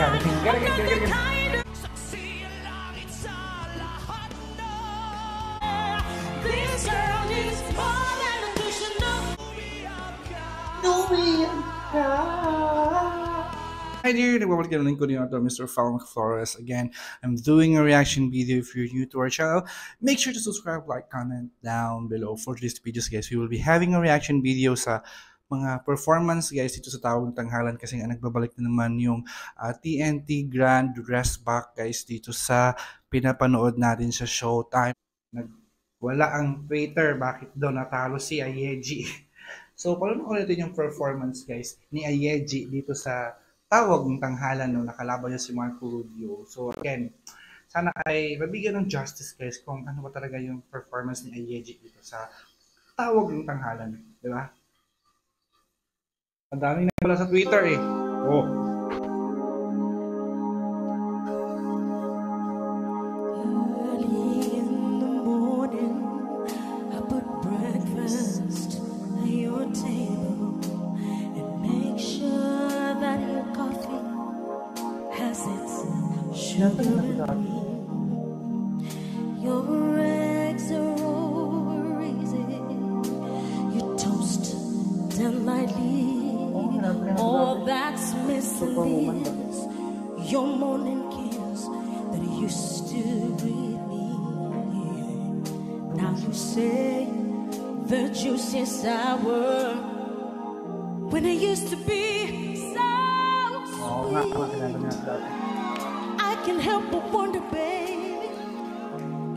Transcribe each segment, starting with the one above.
Galing, galing, galing, galing. Hi there, nagbabalik na lang ko din ito, Mr. Falmec Flores. Again, I'm doing a reaction video. If you're new to our channel, make sure to subscribe, like, comment down below. For this videos, guys, we will be having a reaction video sa mga performance, guys, dito sa Tawag ng Tanghalan kasi nga nagbabalik na naman yung TNT Grand Dress Back, guys, dito sa pinapanood natin sa Showtime. Wala ang Twitter, bakit daw natalo si Ayeji? So, paano ulitin yung performance, guys, ni Ayeji dito sa Tawag ng Tanghalan nung nakalaban niya si Marco Rubio. So again, sana ay mabigyan ng justice, guys, kung ano ba talaga yung performance ni Ayeji dito sa Tawag ng Tanghalan, di ba? Ang daming na pala sa Twitter eh. Oh. Your eggs are over easy. You toast them lightly. All that's missing is your morning kiss that used to greet me. Now you say the juice is sour when it used to be so sweet. I can't help but wonder, baby,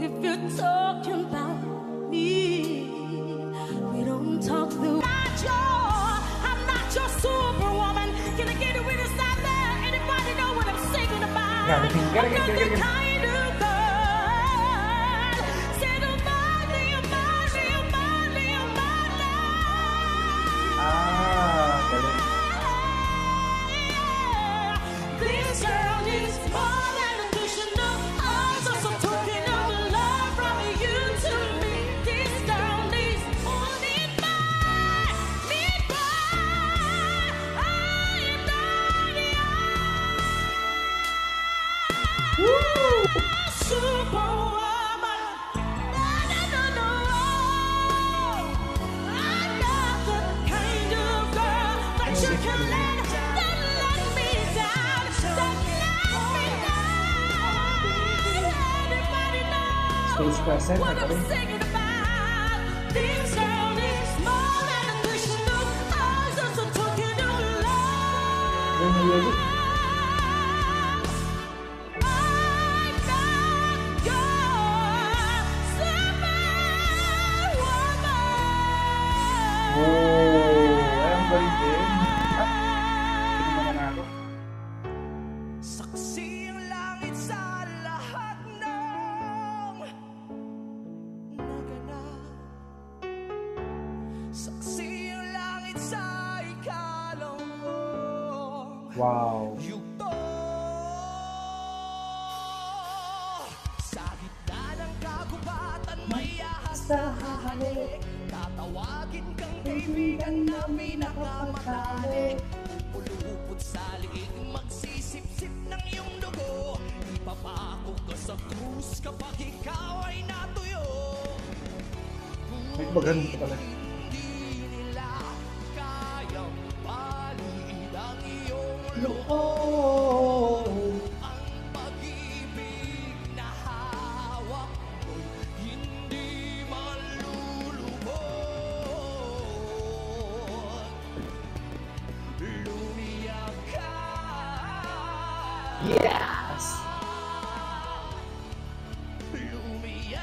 if you're talking about me. We don't talk the I'm not your superwoman. Can I get a witness out there? Anybody know what I'm singing about? I'm not the kind of girl. Say the money, money, money, money. This girl is more than additional. Also some token of love from you to me. This girl needs more than superwoman. No. I'm not the kind of girl that you can let me down. Don't let me down. Everybody knows what I'm singing about. This girl is more than additional. I'm just a token of love. Saksi ang langit sa lahat ng naganap. Saksi ang langit sa ikalawang yugto. Sa gitna ng kagubatan may ahas na hahalik. Tatawagin kang kaibigan na pinakamatalik. Pulupot sa liig, magsisip-sip ng iyong dugo. Ipapako ka sa krus kapag ikaw ay natuyo. Hindi nila kayang paliid ang iyong loob. Ang pag-ibig na hawak mo'y hindi malulubog. Lumiyak ka. Yes! Lumiyak.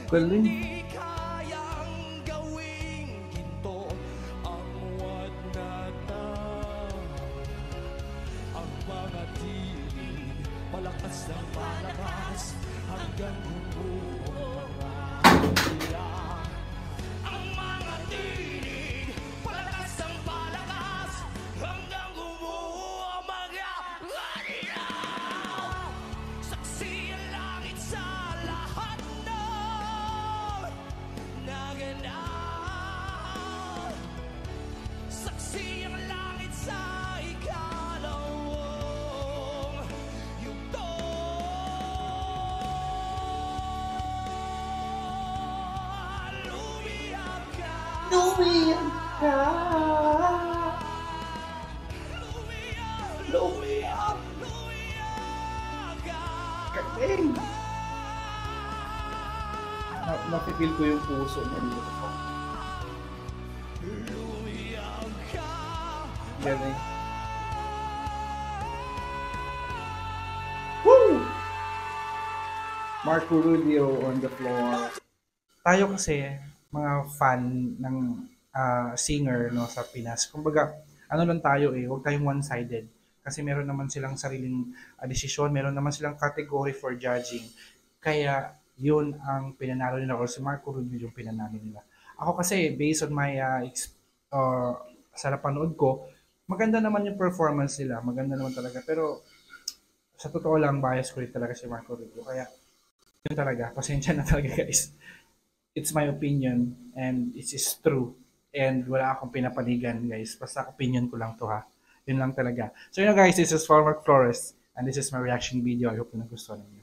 Galing. Hindi kayang gawin Ang mga tinig, palakas ang palakas, hanggang gumuho ang mga kanilaw. Saksi ang langit sa lahat ng naganap. Saksi ang langit sa ikalawang yugto. Lumiyak ka, Lumiyak ka. lumiyak, lumiyak ka. Galing. Napipil ko yung puso na dito ko. Lumiyak ka. Galing. Woo! Marco Rubio on the floor. Tayo kasi, mga fan ng singer no sa Pinas. Kumbaga, ano lang tayo huwag tayong one-sided. Kasi meron naman silang sariling desisyon, meron naman silang category for judging. Kaya, yun ang pinanalo nila or si Marco Rubio yung pinanalo nila. Ako kasi, based on my sa napanood ko, maganda naman yung performance nila. Maganda naman talaga. Pero, sa totoo lang, bias ko rin talaga si Marco Rubio. Kaya, yun talaga. Pasensya na talaga guys. It's my opinion and it is true. And wala akong pinapanigan guys. Basta opinion ko lang to ha. Yun lang talaga. So yun guys, this is Farmer Flores and this is my reaction video. I hope na nagustuhan niyo.